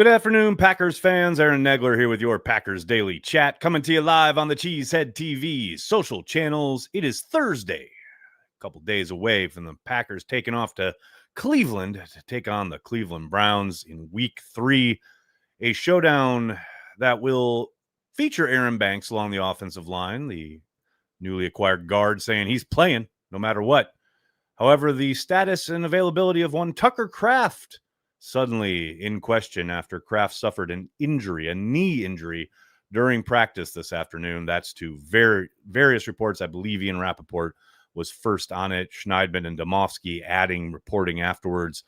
Good afternoon, Packers fans. Aaron Negler here with your Packers Daily Chat, coming to you live on the Cheesehead TV social channels. It is Thursday, a couple days away from the Packers taking off to Cleveland to take on the Cleveland Browns in Week 3, a showdown that will feature Aaron Banks along the offensive line, the newly acquired guard saying he's playing no matter what. However, the status and availability of one Tucker Kraft suddenly in question after Kraft suffered an injury, a knee injury, during practice this afternoon. That's to various reports. I believe Ian Rappaport was first on it. Schneidman and Domofsky reporting afterwards.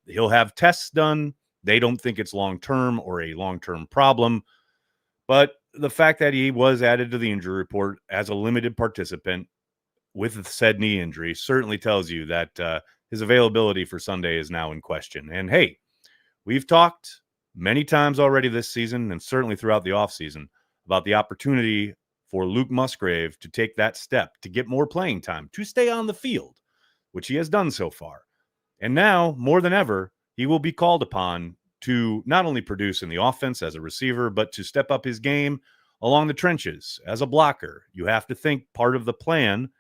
He'll have tests done. They don't think it's long-term or a long-term problem. But the fact that he was added to the injury report as a limited participant with said knee injury certainly tells you that his availability for Sunday is now in question. And hey, we've talked many times already this season and certainly throughout the offseason about the opportunity for Luke Musgrave to take that step, to get more playing time, to stay on the field, which he has done so far. And now, more than ever, he will be called upon to not only produce in the offense as a receiver, but to step up his game along the trenches as a blocker. You have to think part of the plan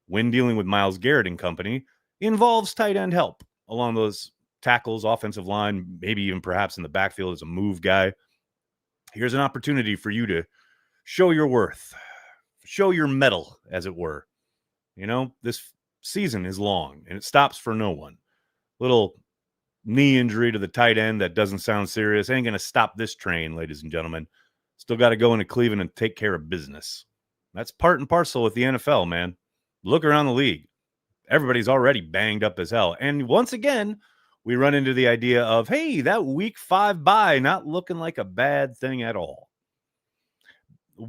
when dealing with Myles Garrett and company involves tight end help along those tackles, offensive line, maybe even perhaps in the backfield as a move guy. Here's an opportunity for you to show your worth, show your mettle, as it were. You know, this season is long and it stops for no one. Little knee injury to the tight end that doesn't sound serious ain't going to stop this train, ladies and gentlemen. Still got to go into Cleveland and take care of business. That's part and parcel with the NFL, man. Look around the league. Everybody's already banged up as hell. And once again, we run into the idea of, hey, that week 5 bye not looking like a bad thing at all.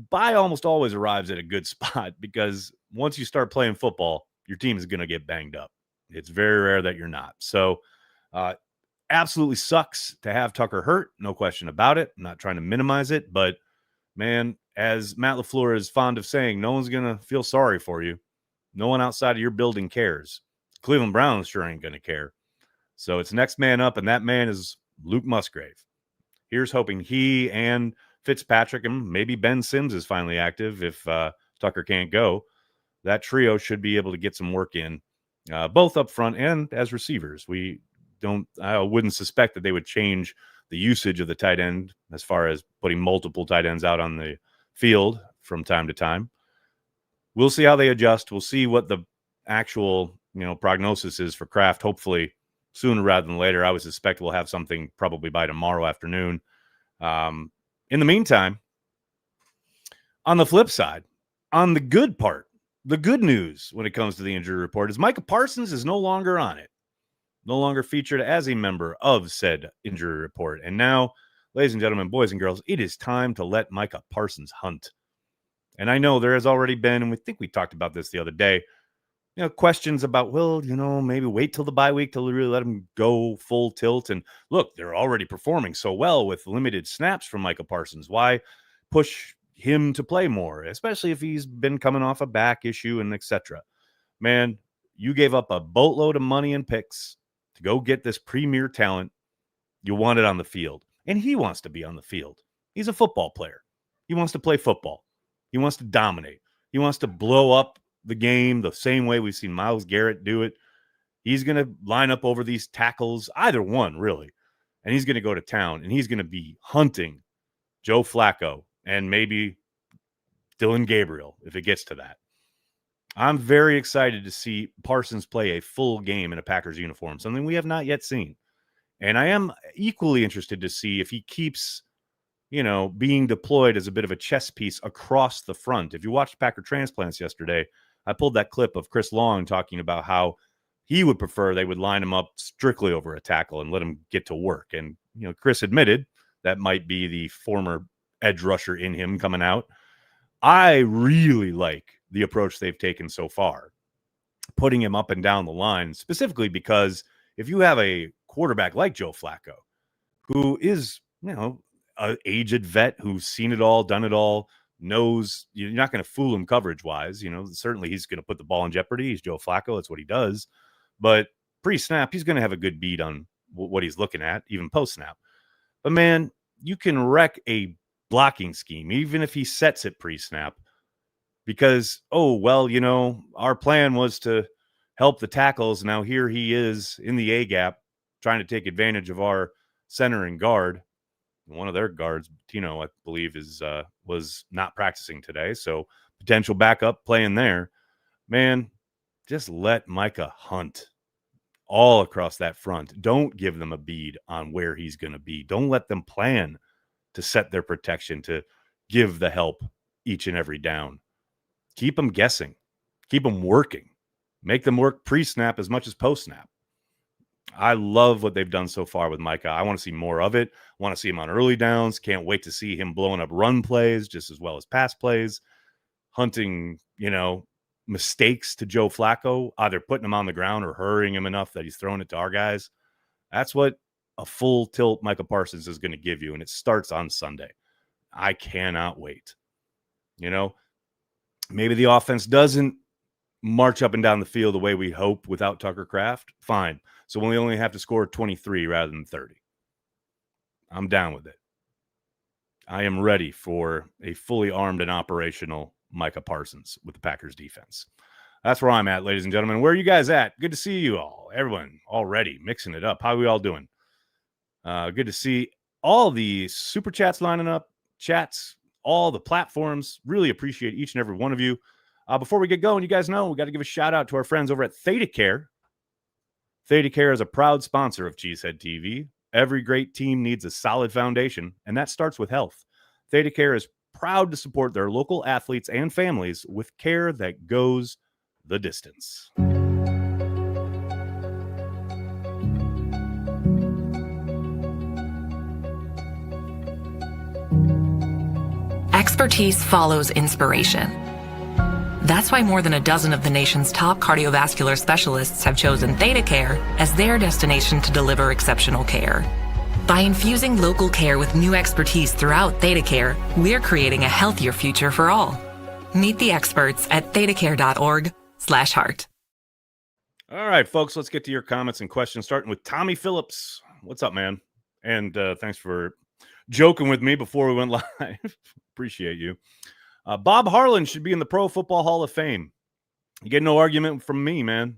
Bye almost always arrives at a good spot because once you start playing football, your team is going to get banged up. It's very rare that you're not. So absolutely sucks to have Tucker hurt. No question about it. I'm not trying to minimize it, but man, as Matt LaFleur is fond of saying, no one's going to feel sorry for you. No one outside of your building cares. Cleveland Browns sure ain't going to care. So it's next man up, and that man is Luke Musgrave. Here's hoping he and Fitzpatrick and maybe Ben Sims is finally active if Tucker can't go. That trio should be able to get some work in, both up front and as receivers. I wouldn't suspect that they would change the usage of the tight end as far as putting multiple tight ends out on the field from time to time. We'll see how they adjust. We'll see what the actual, prognosis is for Kraft. Hopefully sooner rather than later. I would suspect we'll have something probably by tomorrow afternoon. In the meantime, on the flip side, on the good part, the good news when it comes to the injury report is Micah Parsons is no longer on it, no longer featured as a member of said injury report. And now, ladies and gentlemen, boys and girls, it is time to let Micah Parsons hunt. And I know there has already been, and we talked about this the other day, questions about, maybe wait till the bye week to really let him go full tilt. And look, they're already performing so well with limited snaps from Micah Parsons. Why push him to play more, especially if he's been coming off a back issue and etc. Man, you gave up a boatload of money and picks to go get this premier talent. You want it on the field. And he wants to be on the field. He's a football player. He wants to play football. He wants to dominate. He wants to blow up the game the same way we've seen Myles Garrett do it. He's going to line up over these tackles, either one, really. And he's going to go to town, and he's going to be hunting Joe Flacco and maybe Dylan Gabriel if it gets to that. I'm very excited to see Parsons play a full game in a Packers uniform, something we have not yet seen. And I am equally interested to see if he keeps being deployed as a bit of a chess piece across the front. If you watched Packer Transplants yesterday, I pulled that clip of Chris Long talking about how he would prefer they would line him up strictly over a tackle and let him get to work. And, Chris admitted that might be the former edge rusher in him coming out. I really like the approach they've taken so far, putting him up and down the line, specifically because if you have a quarterback like Joe Flacco, who is, an aged vet who's seen it all, done it all, knows you're not going to fool him coverage-wise. Certainly he's going to put the ball in jeopardy. He's Joe Flacco. That's what he does. But pre-snap, he's going to have a good beat on what he's looking at, even post-snap. But man, you can wreck a blocking scheme, even if he sets it pre-snap, because, oh, well, our plan was to help the tackles. Now here he is in the A gap trying to take advantage of our center and guard. One of their guards, Tino, I believe, was not practicing today, so potential backup playing there. Man, just let Micah hunt all across that front. Don't give them a bead on where he's going to be. Don't let them plan to set their protection, to give the help each and every down. Keep them guessing. Keep them working. Make them work pre-snap as much as post-snap. I love what they've done so far with Micah. I want to see more of it. I want to see him on early downs. Can't wait to see him blowing up run plays just as well as pass plays. Hunting, mistakes to Joe Flacco, either putting him on the ground or hurrying him enough that he's throwing it to our guys. That's what a full tilt Micah Parsons is going to give you, and it starts on Sunday. I cannot wait. Maybe the offense doesn't march up and down the field the way we hope without Tucker Kraft. Fine. So we only have to score 23 rather than 30. I'm down with it. I am ready for a fully armed and operational Micah Parsons with the Packers defense. That's where I'm at, ladies and gentlemen. Where are you guys at? Good to see you all. Everyone already mixing it up. How are we all doing? Good to see all the super chats lining up, chats, all the platforms. Really appreciate each and every one of you. Before we get going, you guys know we got to give a shout out to our friends over at Theta Care. Theta Care is a proud sponsor of Cheesehead TV. Every great team needs a solid foundation, and that starts with health. Theta Care is proud to support their local athletes and families with care that goes the distance. Expertise follows inspiration. That's why more than a dozen of the nation's top cardiovascular specialists have chosen Theta Care as their destination to deliver exceptional care. By infusing local care with new expertise throughout Theta Care, we're creating a healthier future for all. Meet the experts at thetacare.org/heart. All right, folks, let's get to your comments and questions, starting with Tommy Phillips. What's up, man? And thanks for joking with me before we went live. Appreciate you. Bob Harlan should be in the Pro Football Hall of Fame. You get no argument from me, man.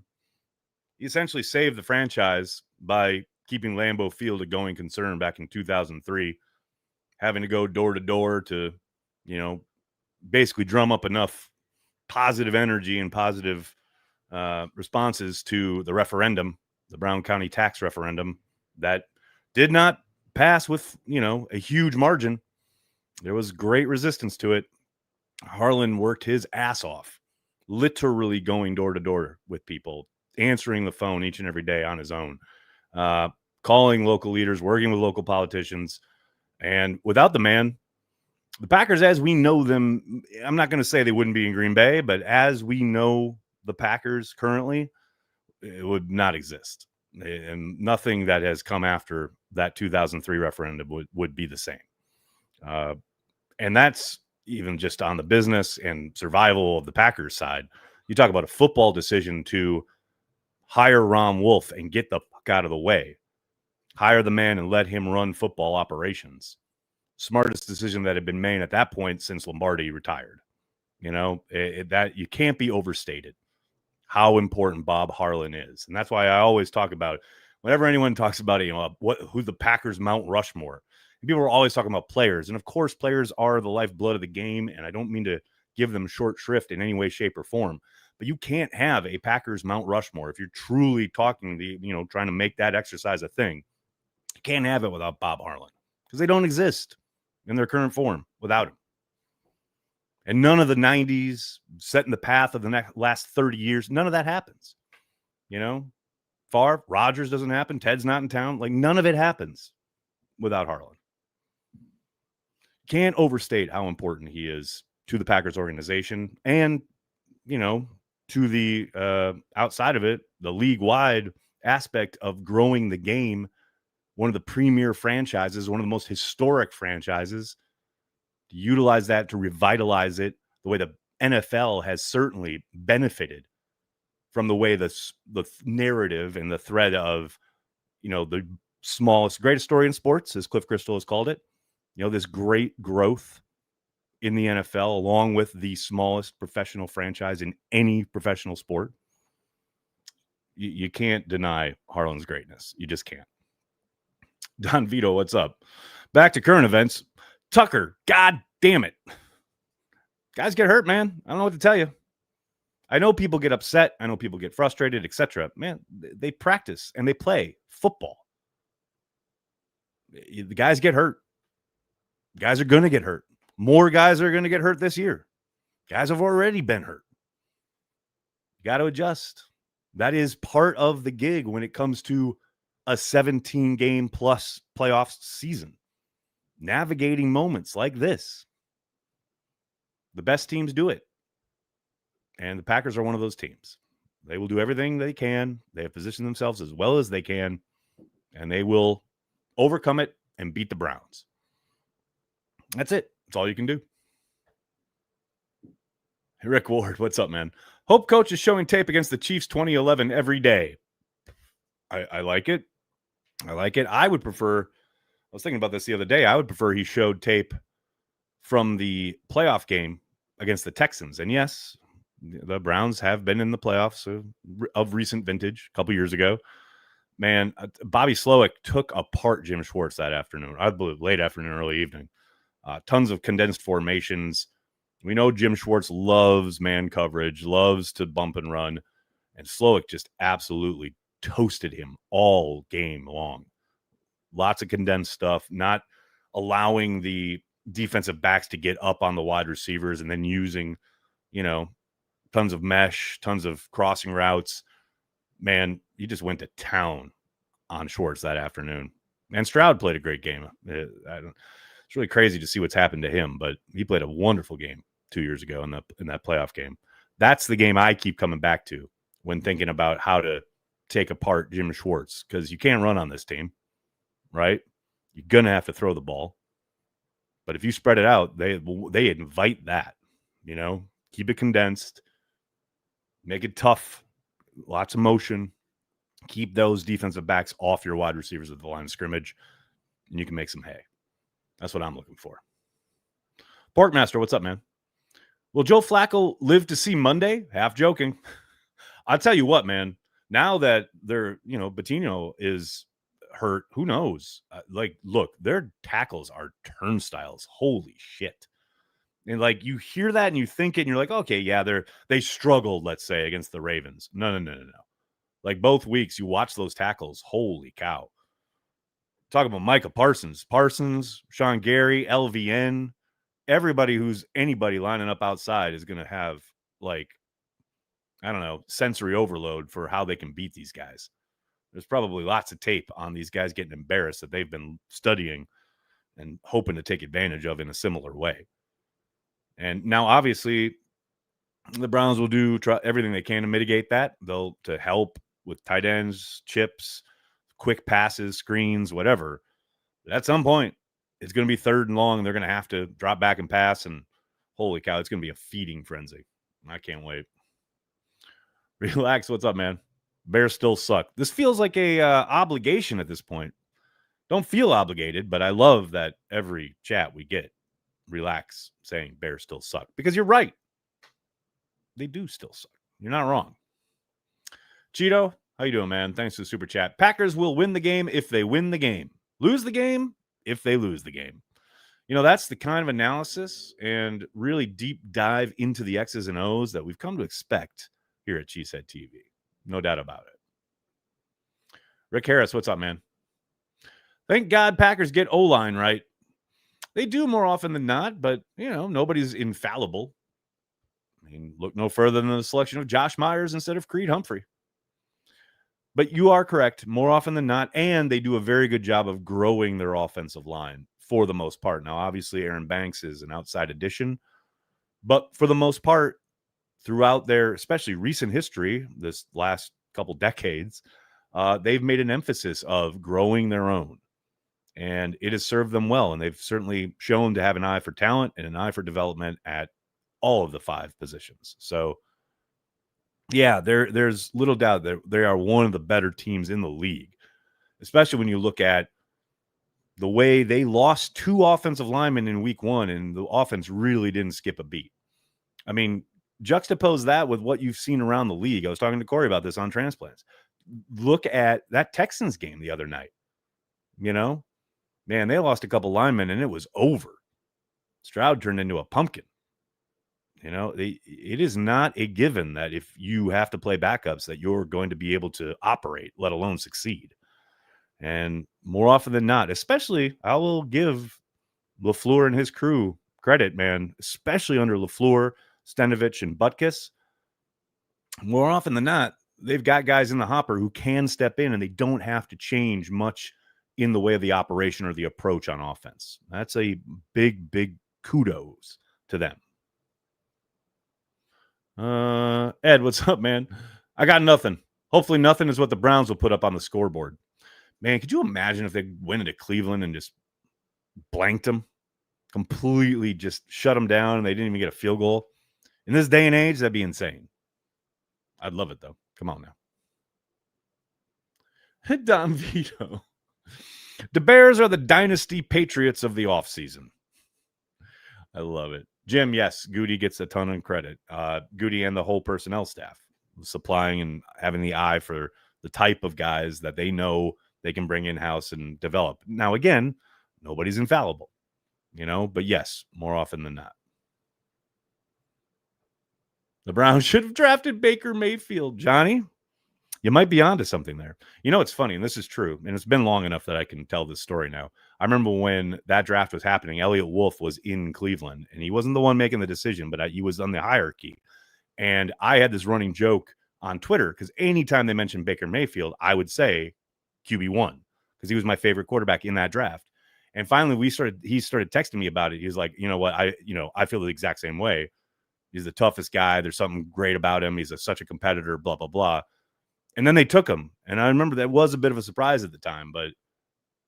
He essentially saved the franchise by keeping Lambeau Field a going concern back in 2003, having to go door to door to, basically drum up enough positive energy and positive responses to the referendum, the Brown County tax referendum, that did not pass with, a huge margin. There was great resistance to it. Harlan worked his ass off, literally going door to door with people, answering the phone each and every day on his own, calling local leaders, working with local politicians. And without the man, the Packers, as we know them, I'm not going to say they wouldn't be in Green Bay, but as we know the Packers currently, it would not exist. And nothing that has come after that 2003 referendum would be the same. And that's even just on the business and survival of the Packers side. You talk about a football decision to hire Ron Wolf and get the fuck out of the way. Hire the man and let him run football operations. Smartest decision that had been made at that point since Lombardi retired. That you can't be overstated how important Bob Harlan is. And that's why I always talk about, whenever anyone talks about it, who the Packers Mount Rushmore. People are always talking about players. And of course, players are the lifeblood of the game. And I don't mean to give them short shrift in any way, shape, or form. But you can't have a Packers Mount Rushmore if you're truly talking, trying to make that exercise a thing. You can't have it without Bob Harlan, because they don't exist in their current form without him. And none of the 90s setting the path of the last 30 years, none of that happens. Favre, Rodgers doesn't happen. Ted's not in town. None of it happens without Harlan. Can't overstate how important he is to the Packers organization and, to the outside of it, the league-wide aspect of growing the game. One of the premier franchises, one of the most historic franchises, to utilize that to revitalize it the way the NFL has certainly benefited from the way the narrative and the thread of, the greatest story in sports, as Cliff Crystal has called it. This great growth in the NFL, along with the smallest professional franchise in any professional sport. You can't deny Harlan's greatness. You just can't. Don Vito, what's up? Back to current events. Tucker, god damn it. Guys get hurt, man. I don't know what to tell you. I know people get upset. I know people get frustrated, etc. Man, they practice and they play football. The guys get hurt. Guys are going to get hurt. More guys are going to get hurt this year. Guys have already been hurt. You got to adjust. That is part of the gig when it comes to a 17-game plus playoff season. Navigating moments like this. The best teams do it. And the Packers are one of those teams. They will do everything they can. They have positioned themselves as well as they can. And they will overcome it and beat the Browns. That's it. That's all you can do. Rick Ward, what's up, man? Hope coach is showing tape against the Chiefs 2011 every day. I like it. I like it. I would prefer, I was thinking about this the other day, I would prefer he showed tape from the playoff game against the Texans. And yes, the Browns have been in the playoffs of recent vintage, a couple years ago. Man, Bobby Slowick took apart Jim Schwartz that afternoon. I believe late afternoon, early evening. Tons of condensed formations. We know Jim Schwartz loves man coverage, loves to bump and run. And Slowick just absolutely toasted him all game long. Lots of condensed stuff, not allowing the defensive backs to get up on the wide receivers and then using, tons of mesh, tons of crossing routes. Man, he just went to town on Schwartz that afternoon. And Stroud played a great game. It's really crazy to see what's happened to him, but he played a wonderful game 2 years ago in that playoff game. That's the game I keep coming back to when thinking about how to take apart Jim Schwartz, because you can't run on this team, right? You're going to have to throw the ball. But if you spread it out, they invite that, keep it condensed, make it tough, lots of motion, keep those defensive backs off your wide receivers at the line of scrimmage, and you can make some hay. That's what I'm looking for. Porkmaster, what's up, man? Will Joe Flacco live to see Monday? Half joking. I'll tell you what, man. Now that Patino is hurt, who knows? Look, their tackles are turnstiles. Holy shit. And you hear that and you think it and you're like, okay, yeah, they struggled, let's say, against the Ravens. No. Both weeks, you watch those tackles. Holy cow. Talk about Micah Parsons, Sean Gary, LVN, everybody who's anybody lining up outside is going to have sensory overload for how they can beat these guys. There's probably lots of tape on these guys getting embarrassed that they've been studying and hoping to take advantage of in a similar way. And now, obviously, the Browns will try everything they can to mitigate that. They'll to help with tight ends, chips, quick passes, screens, whatever. But at some point, it's going to be third and long. And they're going to have to drop back and pass. And holy cow, it's going to be a feeding frenzy. I can't wait. Relax. What's up, man? Bears still suck. This feels like a obligation at this point. Don't feel obligated, but I love that every chat we get, Relax saying Bears still suck. Because you're right. They do still suck. You're not wrong. Cheeto, how you doing, man? Thanks for the super chat. Packers will win the game if they win the game. Lose the game if they lose the game. That's the kind of analysis and really deep dive into the X's and O's that we've come to expect here at Cheesehead TV. No doubt about it. Rick Harris, what's up, man? Thank God Packers get O-line right. They do more often than not, but, nobody's infallible. I mean, look no further than the selection of Josh Myers instead of Creed Humphrey. But you are correct, more often than not, and they do a very good job of growing their offensive line for the most part. Now, obviously, Aaron Banks is an outside addition, but for the most part, throughout their especially recent history, this last couple decades, they've made an emphasis of growing their own. And it has served them well. And they've certainly shown to have an eye for talent and an eye for development at all of the 5 positions. So, yeah, there's little doubt that they are one of the better teams in the league, especially when you look at the way they lost 2 offensive linemen in week 1, and the offense really didn't skip a beat. I mean, juxtapose that with what you've seen around the league. I was talking to Corey about this on Transplants. Look at that Texans game the other night. Man, they lost a couple linemen, and it was over. Stroud turned into a pumpkin. It is not a given that if you have to play backups that you're going to be able to operate, let alone succeed. And more often than not, especially, I will give LaFleur and his crew credit, man, especially under LaFleur, Stenovich, and Butkus. More often than not, they've got guys in the hopper who can step in, and they don't have to change much in the way of the operation or the approach on offense. That's a big, big kudos to them. Ed, what's up, man? I got nothing. Hopefully nothing is what the Browns will put up on the scoreboard. Man, could you imagine if they went into Cleveland and just blanked them? Completely just shut them down and they didn't even get a field goal? In this day and age, that'd be insane. I'd love it, though. Come on now. Don Vito. The Bears are the dynasty Patriots of the offseason. I love it. Jim, yes, Goody gets a ton of credit. Goody and the whole personnel staff supplying and having the eye for the type of guys that they know they can bring in-house and develop. Now, again, nobody's infallible, but yes, more often than not. The Browns should have drafted Baker Mayfield. Johnny, you might be onto something there. It's funny, and this is true, and it's been long enough that I can tell this story now. I remember when that draft was happening, Elliot Wolf was in Cleveland, and he wasn't the one making the decision, but he was on the hierarchy. And I had this running joke on Twitter because anytime they mentioned Baker Mayfield, I would say QB1 because he was my favorite quarterback in that draft. And finally, he started texting me about it. He was like, you know what? I feel the exact same way. He's the toughest guy. There's something great about him. He's such a competitor, blah, blah, blah. And then they took him. And I remember that was a bit of a surprise at the time. But,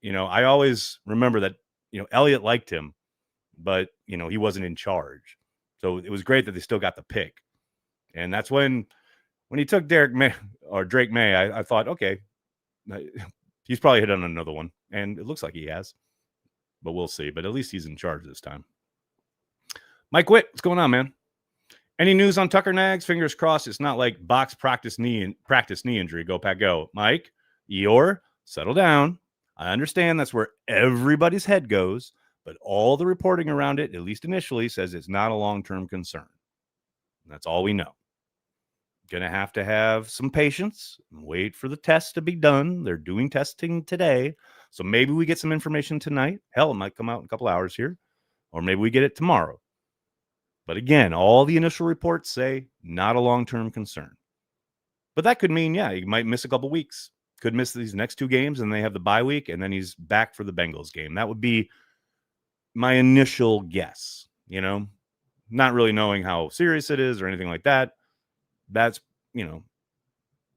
I always remember that, Elliott liked him, but, he wasn't in charge. So it was great that they still got the pick. And that's when he took Drake May, I thought, okay, he's probably hit on another one. And it looks like he has. But we'll see. But at least he's in charge this time. Mike Witt, what's going on, man? Any news on Tucker Nags? Fingers crossed it's not like box practice knee injury. Go, Pack, go. Mike, Eeyore, settle down. I understand that's where everybody's head goes, but all the reporting around it, at least initially, says it's not a long-term concern. And that's all we know. Going to have some patience and wait for the test to be done. They're doing testing today, so maybe we get some information tonight. Hell, it might come out in a couple hours here, or maybe we get it tomorrow. But again, all the initial reports say not a long-term concern. But that could mean, he might miss a couple weeks. Could miss these next 2 games, and they have the bye week, and then he's back for the Bengals game. That would be my initial guess, not really knowing how serious it is or anything like that. That's,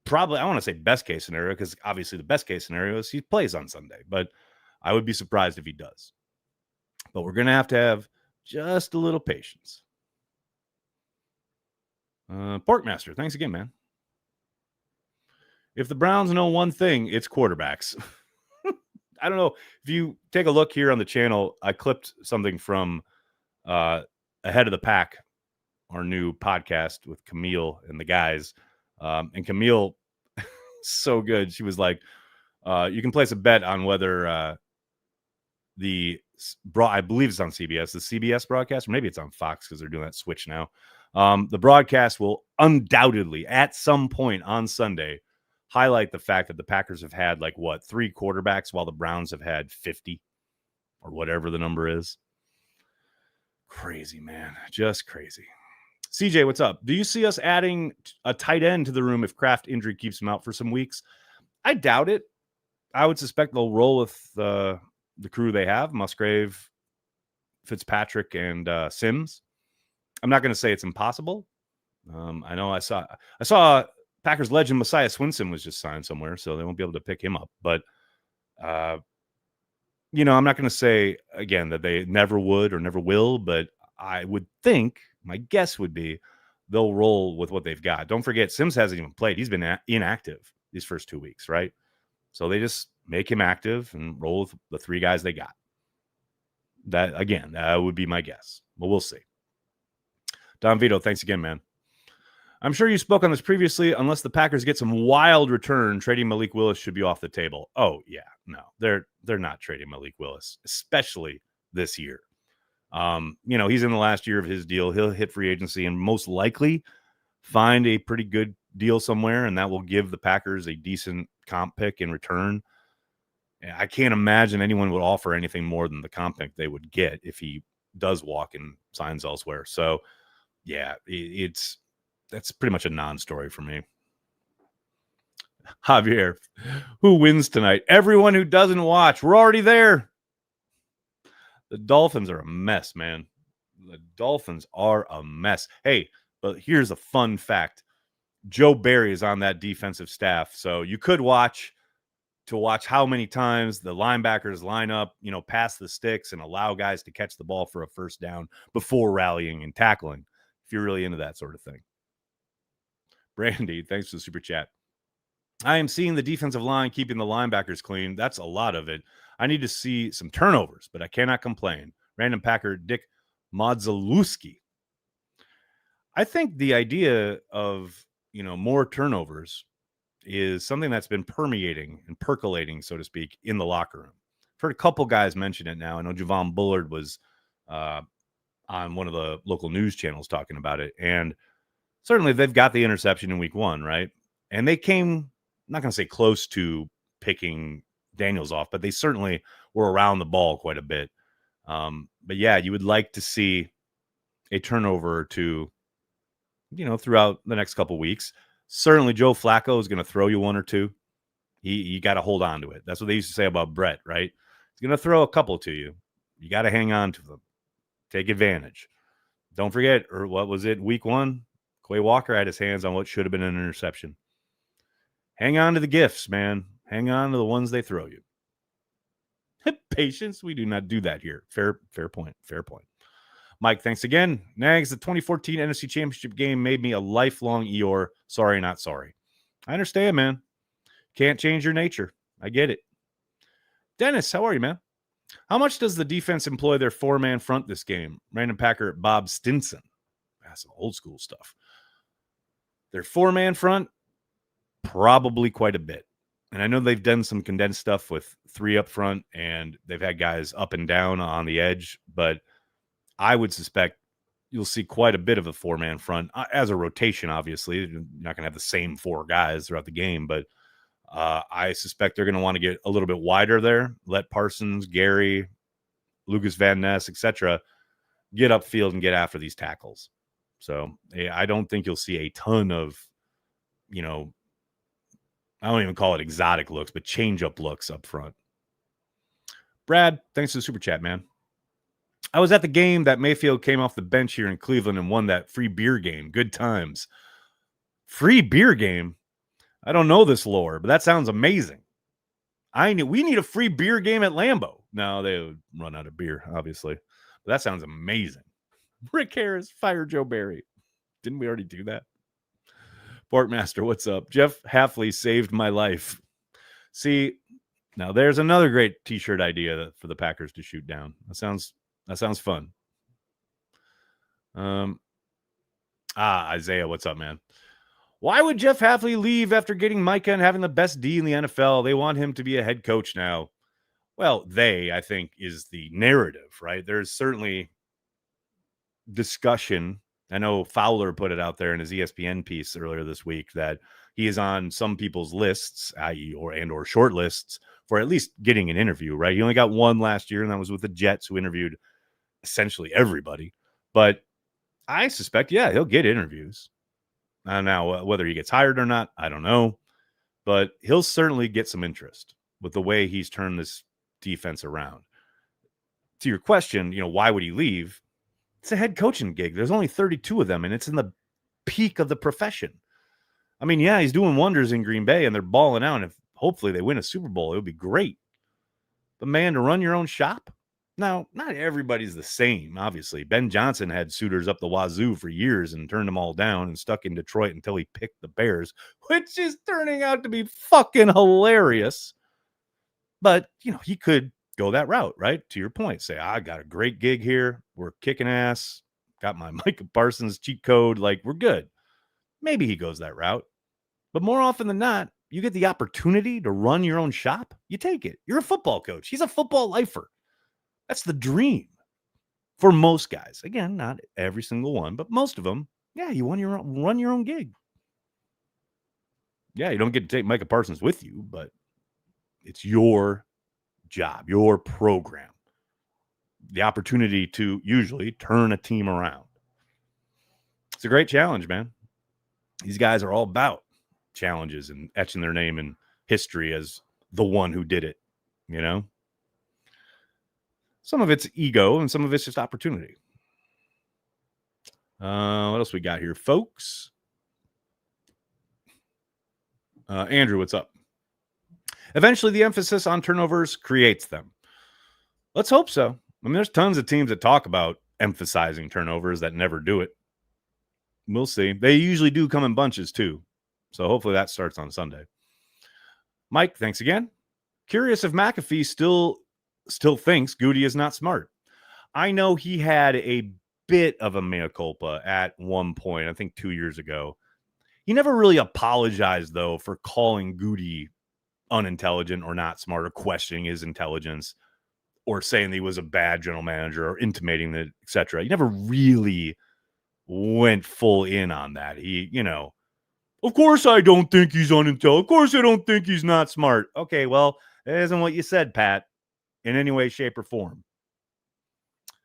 probably, I want to say best case scenario, because obviously the best case scenario is he plays on Sunday. But I would be surprised if he does. But we're going to have just a little patience. Porkmaster, thanks again, man. If the Browns know one thing, it's quarterbacks. I don't know. If you take a look here on the channel, I clipped something from Ahead of the Pack, our new podcast with Camille and the guys. And Camille, so good. She was like, you can place a bet on whether I believe it's on CBS, the CBS broadcast, or maybe it's on Fox because they're doing that switch now. The broadcast will undoubtedly at some point on Sunday highlight the fact that the Packers have had 3 quarterbacks while the Browns have had 50 or whatever the number is. Crazy, man. Just crazy. CJ, what's up? Do you see us adding a tight end to the room if Kraft injury keeps him out for some weeks? I doubt it. I would suspect they'll roll with the crew they have, Musgrave, Fitzpatrick, and Sims. I'm not going to say it's impossible. I know I saw Packers legend Messiah Swinson was just signed somewhere, so they won't be able to pick him up. But, I'm not going to say, again, that they never would or never will, but I would think, my guess would be, they'll roll with what they've got. Don't forget, Sims hasn't even played. He's been inactive these first 2 weeks, right? So they just make him active and roll with the three guys they got. That, again, that would be my guess. But we'll see. Don Vito, thanks again, man. I'm sure you spoke on this previously. Unless the Packers get some wild return, trading Malik Willis should be off the table. Oh, yeah. No, they're not trading Malik Willis, especially this year. He's in the last year of his deal. He'll hit free agency and most likely find a pretty good deal somewhere, and that will give the Packers a decent comp pick in return. I can't imagine anyone would offer anything more than the comp pick they would get if he does walk and signs elsewhere. So, yeah, that's pretty much a non-story for me. Javier, who wins tonight? Everyone who doesn't watch. We're already there. The Dolphins are a mess, man. The Dolphins are a mess. Hey, but here's a fun fact. Joe Barry is on that defensive staff, so you could watch how many times the linebackers line up, past the sticks and allow guys to catch the ball for a first down before rallying and tackling, if you're really into that sort of thing. Brandy, thanks for the super chat. I am seeing the defensive line keeping the linebackers clean. That's a lot of it. I need to see some turnovers, but I cannot complain. Random Packer Dick Modzalewski. I think the idea of, more turnovers is something that's been permeating and percolating, so to speak, in the locker room. I've heard a couple guys mention it now. I know Javon Bullard was on one of the local news channels talking about it. And certainly they've got the interception in week 1, right? And they came, I'm not going to say close to picking Daniels off, but they certainly were around the ball quite a bit. But yeah, you would like to see a turnover or two, throughout the next couple weeks. Certainly Joe Flacco is going to throw you one or two. You got to hold on to it. That's what they used to say about Brett, right? He's going to throw a couple to you. You got to hang on to them. Take advantage. Don't forget, or what was it, week 1? Quay Walker had his hands on what should have been an interception. Hang on to the gifts, man. Hang on to the ones they throw you. Patience, we do not do that here. Fair point. Mike, thanks again. Nags, the 2014 NFC Championship game made me a lifelong Eeyore. Sorry, not sorry. I understand, man. Can't change your nature. I get it. Dennis, how are you, man? How much does the defense employ their 4-man front this game? Random Packer Bob Stinson. That's some old school stuff. Their 4-man front, probably quite a bit. And I know they've done some condensed stuff with 3 up front, and they've had guys up and down on the edge, but I would suspect you'll see quite a bit of a 4-man front as a rotation. Obviously, you're not going to have the same 4 guys throughout the game, but I suspect they're going to want to get a little bit wider there. Let Parsons, Gary, Lucas Van Ness, etc., get upfield and get after these tackles. So I don't think you'll see a ton of, I don't even call it exotic looks, but change-up looks up front. Brad, thanks for the super chat, man. I was at the game that Mayfield came off the bench here in Cleveland and won that free beer game. Good times. Free beer game? I don't know this lore, but that sounds amazing. We need a free beer game at Lambeau. No, they would run out of beer, obviously. But that sounds amazing. Rick Harris, fire Joe Barry. Didn't we already do that? Portmaster, what's up? Jeff Halfley saved my life. See, now there's another great t-shirt idea for the Packers to shoot down. That sounds fun. Isaiah, what's up, man? Why would Jeff Halfley leave after getting Micah and having the best D in the NFL? They want him to be a head coach now. Well, I think, is the narrative, right? There's certainly discussion. I know Fowler put it out there in his ESPN piece earlier this week that he is on some people's lists, i.e. or short lists, for at least getting an interview, right? He only got one last year, and that was with the Jets, who interviewed essentially everybody. But I suspect, he'll get interviews. Now, whether he gets hired or not, I don't know. But he'll certainly get some interest with the way he's turned this defense around. To your question, why would he leave? It's a head coaching gig. There's only 32 of them, and it's in the peak of the profession. I mean, he's doing wonders in Green Bay, and they're balling out. And if hopefully they win a Super Bowl, it would be great. But, man, to run your own shop? Now, not everybody's the same, obviously. Ben Johnson had suitors up the wazoo for years and turned them all down and stuck in Detroit until he picked the Bears, which is turning out to be fucking hilarious. But, he could go that route, right? To your point, say, I got a great gig here. We're kicking ass. Got my Micah Parsons cheat code. Like, we're good. Maybe he goes that route. But more often than not, you get the opportunity to run your own shop. You take it. You're a football coach. He's a football lifer. That's the dream for most guys. Again, not every single one, but most of them. Yeah, you run your own gig. Yeah, you don't get to take Micah Parsons with you, but it's your job, your program. The opportunity to usually turn a team around. It's a great challenge, man. These guys are all about challenges and etching their name in history as the one who did it, Some of it's ego and some of it's just opportunity. What else we got here, folks? Andrew, what's up? Eventually, the emphasis on turnovers creates them. Let's hope so. I mean, there's tons of teams that talk about emphasizing turnovers that never do it. We'll see. They usually do come in bunches, too. So hopefully that starts on Sunday. Mike, thanks again. Curious if McAfee still thinks Goody is not smart. I know he had a bit of a mea culpa at one point, I think 2 years ago. He never really apologized, though, for calling Goody unintelligent or not smart or questioning his intelligence or saying that he was a bad general manager or intimating that, etc. He never really went full in on that. He, of course I don't think he's unintelligent. Of course I don't think he's not smart. Okay, well, that isn't what you said, Pat, in any way, shape, or form.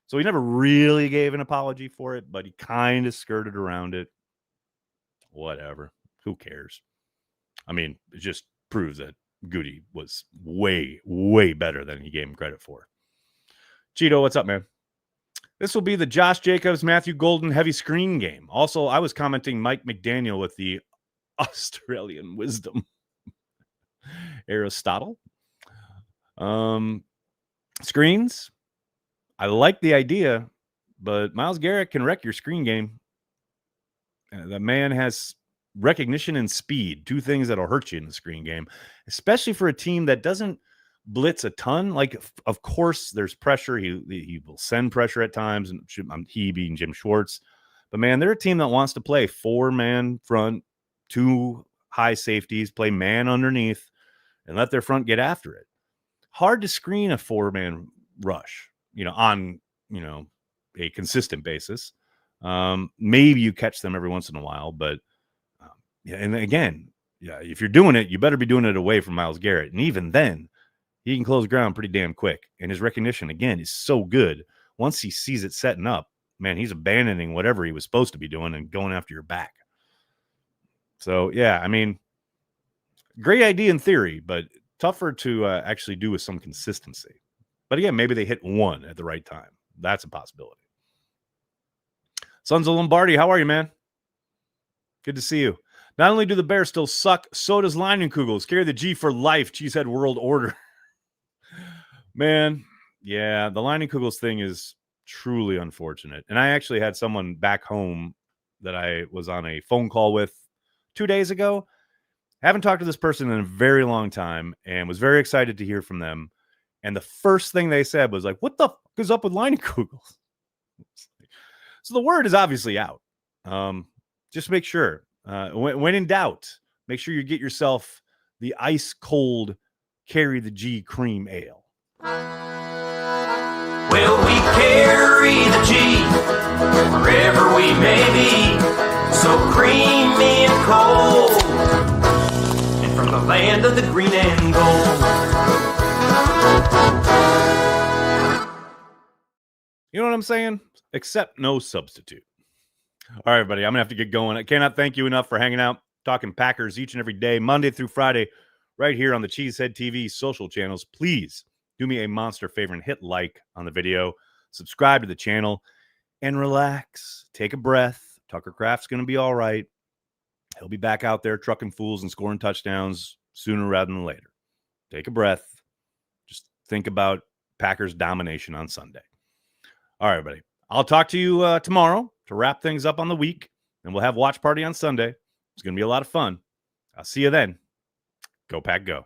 So he never really gave an apology for it, but he kind of skirted around it. Whatever. Who cares? I mean, it just proves that Goody was way, way better than he gave him credit for. Cheeto, what's up, man? This will be the Josh Jacobs, Matthew Golden heavy screen game. Also, I was commenting Mike McDaniel with the Australian wisdom. Aristotle. Screens. I like the idea, but Myles Garrett can wreck your screen game. The man has recognition and speed, two things that'll hurt you in the screen game, especially for a team that doesn't blitz a ton. Like, of course, there's pressure. He will send pressure at times, and he being Jim Schwartz. But, man, they're a team that wants to play 4-man front, 2 high safeties, play man underneath, and let their front get after it. Hard to screen a 4-man rush, on, a consistent basis. Maybe you catch them every once in a while, but and again, if you're doing it, you better be doing it away from Myles Garrett. And even then, he can close ground pretty damn quick. And his recognition, again, is so good. Once he sees it setting up, man, he's abandoning whatever he was supposed to be doing and going after your back. So, yeah, I mean, great idea in theory, but tougher to actually do with some consistency. But again, maybe they hit one at the right time. That's a possibility. Sons of Lombardi, how are you, man? Good to see you. Not only do the Bears still suck, so does Leinenkugels. Carry the G for life. Cheesehead World Order. Man, yeah, the Leinenkugels thing is truly unfortunate. And I actually had someone back home that I was on a phone call with 2 days ago. Haven't talked to this person in a very long time and was very excited to hear from them. And the first thing they said was like, what the fuck is up with Leinenkugels? So the word is obviously out. Just make sure. When in doubt, make sure you get yourself the ice cold Carry the G cream ale. Well, we carry the G wherever we may be, so creamy and cold, and from the land of the green and gold. You know what I'm saying? Except no substitute. All right, buddy, I'm going to have to get going. I cannot thank you enough for hanging out, talking Packers each and every day, Monday through Friday, right here on the Cheesehead TV social channels. Please do me a monster favor and hit like on the video, subscribe to the channel, and relax. Take a breath. Tucker Kraft's going to be all right. He'll be back out there trucking fools and scoring touchdowns sooner rather than later. Take a breath. Just think about Packers domination on Sunday. All right, buddy. I'll talk to you tomorrow to wrap things up on the week, and we'll have watch party on Sunday. It's going to be a lot of fun. I'll see you then. Go Pack Go.